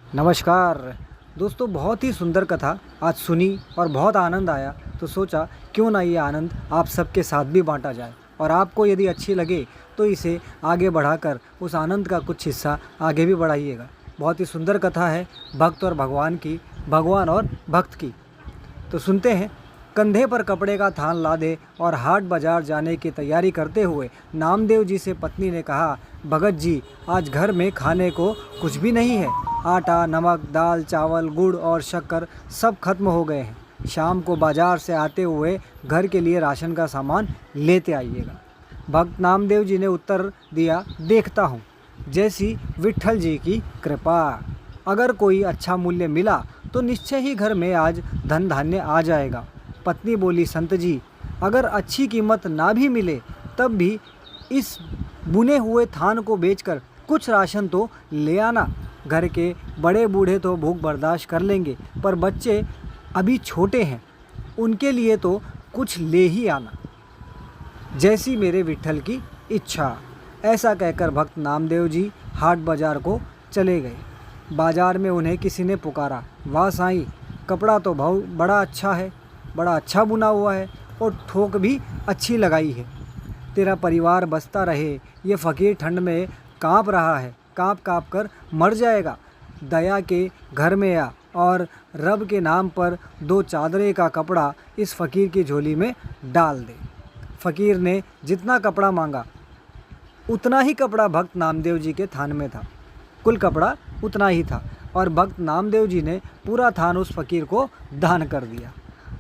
नमस्कार दोस्तों, बहुत ही सुंदर कथा आज सुनी और बहुत आनंद आया। तो सोचा क्यों ना ये आनंद आप सबके साथ भी बांटा जाए, और आपको यदि अच्छी लगे तो इसे आगे बढ़ाकर उस आनंद का कुछ हिस्सा आगे भी बढ़ाइएगा। बहुत ही सुंदर कथा है भक्त और भगवान की, भगवान और भक्त की। तो सुनते हैं। कंधे पर कपड़े का थान लादे और हाट बाजार जाने की तैयारी करते हुए नामदेव जी से पत्नी ने कहा, भगत जी, आज घर में खाने को कुछ भी नहीं है। आटा, नमक, दाल, चावल, गुड़ और शक्कर सब खत्म हो गए हैं। शाम को बाजार से आते हुए घर के लिए राशन का सामान लेते आइएगा। भक्त नामदेव जी ने उत्तर दिया, देखता हूँ, जैसी विट्ठल जी की कृपा। अगर कोई अच्छा मूल्य मिला तो निश्चय ही घर में आज धन धान्य आ जाएगा। पत्नी बोली, संत जी, अगर अच्छी कीमत ना भी मिले तब भी इस बुने हुए थान को बेचकर कुछ राशन तो ले आना। घर के बड़े बूढ़े तो भूख बर्दाश्त कर लेंगे, पर बच्चे अभी छोटे हैं, उनके लिए तो कुछ ले ही आना, जैसी मेरे विट्ठल की इच्छा। ऐसा कहकर भक्त नामदेव जी हाट बाजार को चले गए। बाजार में उन्हें किसी ने पुकारा, वाह साईं, कपड़ा तो भाव बड़ा अच्छा है, बड़ा अच्छा बुना हुआ है और ठोक भी अच्छी लगाई है। तेरा परिवार बसता रहे। ये फ़कीर ठंड में काँप रहा है, काँप काँप कर मर जाएगा। दया के घर में आ और रब के नाम पर 2 चादरे का कपड़ा इस फ़कीर की झोली में डाल दे। फ़कीर ने जितना कपड़ा मांगा उतना ही कपड़ा भक्त नामदेव जी के थान में था। कुल कपड़ा उतना ही था और भक्त नामदेव जी ने पूरा थान उस फ़कीर को दान कर दिया।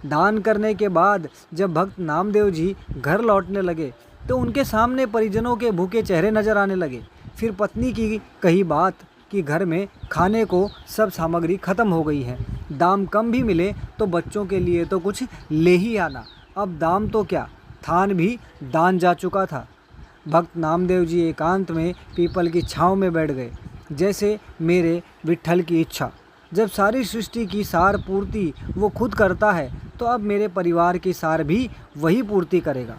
दान करने के बाद जब भक्त नामदेव जी घर लौटने लगे तो उनके सामने परिजनों के भूखे चेहरे नजर आने लगे। फिर पत्नी की कही बात कि घर में खाने को सब सामग्री खत्म हो गई है, दाम कम भी मिले तो बच्चों के लिए तो कुछ ले ही आना। अब दाम तो क्या, थान भी दान जा चुका था। भक्त नामदेव जी एकांत में पीपल की छांव में बैठ गए, जैसे मेरे विट्ठल की इच्छा। जब सारी सृष्टि की सार पूर्ति वो खुद करता है तो अब मेरे परिवार की सार भी वही पूर्ति करेगा।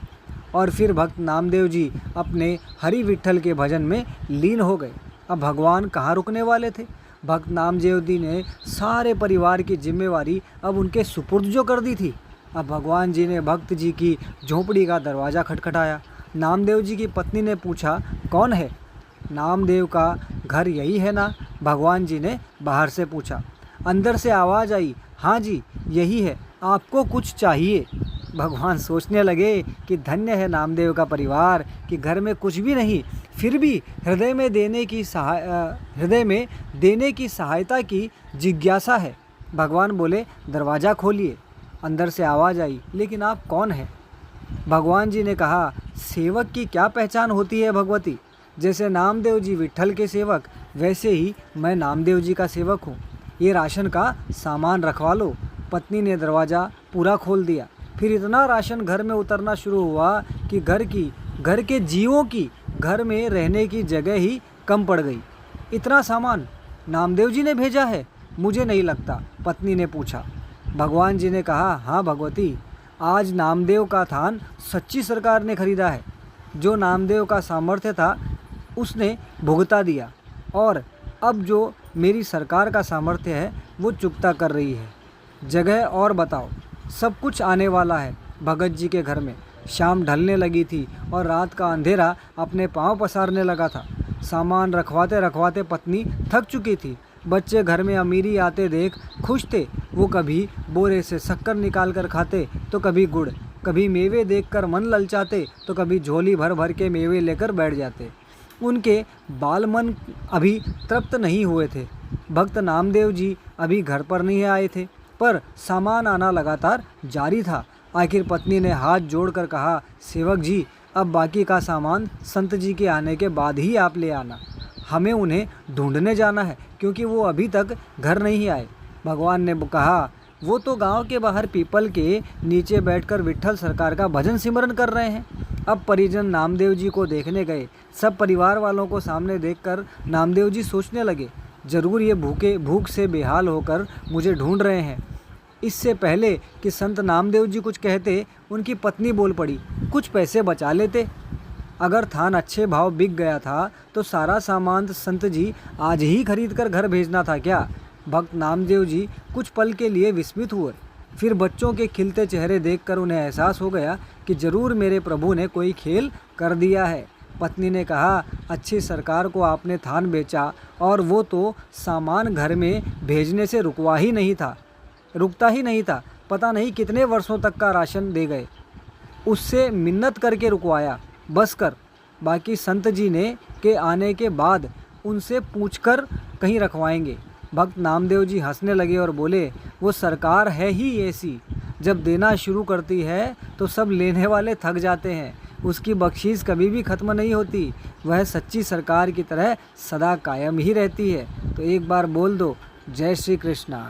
और फिर भक्त नामदेव जी अपने हरि विट्ठल के भजन में लीन हो गए। अब भगवान कहाँ रुकने वाले थे। भक्त नामदेव जी ने सारे परिवार की जिम्मेवारी अब उनके सुपुर्द जो कर दी थी। अब भगवान जी ने भक्त जी की झोंपड़ी का दरवाज़ा खटखटाया। नामदेव जी की पत्नी ने पूछा, कौन है? नामदेव का घर यही है ना? भगवान जी ने बाहर से पूछा। अंदर से आवाज़ आई, हाँ जी यही है, आपको कुछ चाहिए? भगवान सोचने लगे कि धन्य है नामदेव का परिवार कि घर में कुछ भी नहीं, फिर भी हृदय में देने की सहायता की जिज्ञासा है। भगवान बोले, दरवाज़ा खोलिए। अंदर से आवाज़ आई, लेकिन आप कौन हैं? भगवान जी ने कहा, सेवक की क्या पहचान होती है भगवती? जैसे नामदेव जी विट्ठल के सेवक, वैसे ही मैं नामदेव जी का सेवक हूँ। ये राशन का सामान रखवा लो। पत्नी ने दरवाज़ा पूरा खोल दिया। फिर इतना राशन घर में उतरना शुरू हुआ कि घर के जीवों की घर में रहने की जगह ही कम पड़ गई। इतना सामान नामदेव जी ने भेजा है? मुझे नहीं लगता, पत्नी ने पूछा। भगवान जी ने कहा, हाँ भगवती, आज नामदेव का थान सच्ची सरकार ने खरीदा है। जो नामदेव का सामर्थ्य था उसने भुगता दिया, और अब जो मेरी सरकार का सामर्थ्य है वो चुकता कर रही है। जगह और बताओ, सब कुछ आने वाला है भगत जी के घर में। शाम ढलने लगी थी और रात का अंधेरा अपने पांव पसारने लगा था। सामान रखवाते रखवाते पत्नी थक चुकी थी। बच्चे घर में अमीरी आते देख खुश थे। वो कभी बोरे से शक्कर निकाल कर खाते तो कभी गुड़, कभी मेवे देखकर मन ललचाते तो कभी झोली भर भर के मेवे लेकर बैठ जाते। उनके बाल मन अभी तृप्त नहीं हुए थे। भक्त नामदेव जी अभी घर पर नहीं आए थे, पर सामान आना लगातार जारी था। आखिर पत्नी ने हाथ जोड़कर कहा, सेवक जी, अब बाकी का सामान संत जी के आने के बाद ही आप ले आना। हमें उन्हें ढूंढने जाना है क्योंकि वो अभी तक घर नहीं आए। भगवान ने कहा, वो तो गांव के बाहर पीपल के नीचे बैठकर विट्ठल सरकार का भजन सिमरन कर रहे हैं। अब परिजन नामदेव जी को देखने गए। सब परिवार वालों को सामने देखकर नामदेव जी सोचने लगे, जरूर ये भूख से बेहाल होकर मुझे ढूंढ रहे हैं। इससे पहले कि संत नामदेव जी कुछ कहते, उनकी पत्नी बोल पड़ी, कुछ पैसे बचा लेते। अगर थान अच्छे भाव बिक गया था तो सारा सामान संत जी आज ही खरीद कर घर भेजना था क्या? भक्त नामदेव जी कुछ पल के लिए विस्मित हुए। फिर बच्चों के खिलते चेहरे देखकर उन्हें एहसास हो गया कि जरूर मेरे प्रभु ने कोई खेल कर दिया है। पत्नी ने कहा, अच्छी सरकार को आपने थान बेचा और वो तो सामान घर में भेजने से रुकता ही नहीं था। पता नहीं कितने वर्षों तक का राशन दे गए। उससे मिन्नत करके रुकवाया, बस कर। बाकी संत जी ने के आने के बाद उनसे पूछकर कहीं रखवाएंगे। भक्त नामदेव जी हंसने लगे और बोले, वो सरकार है ही ऐसी, जब देना शुरू करती है तो सब लेने वाले थक जाते हैं। उसकी बख्शीश कभी भी ख़त्म नहीं होती। वह सच्ची सरकार की तरह सदा कायम ही रहती है। तो एक बार बोल दो, जय श्री कृष्णा।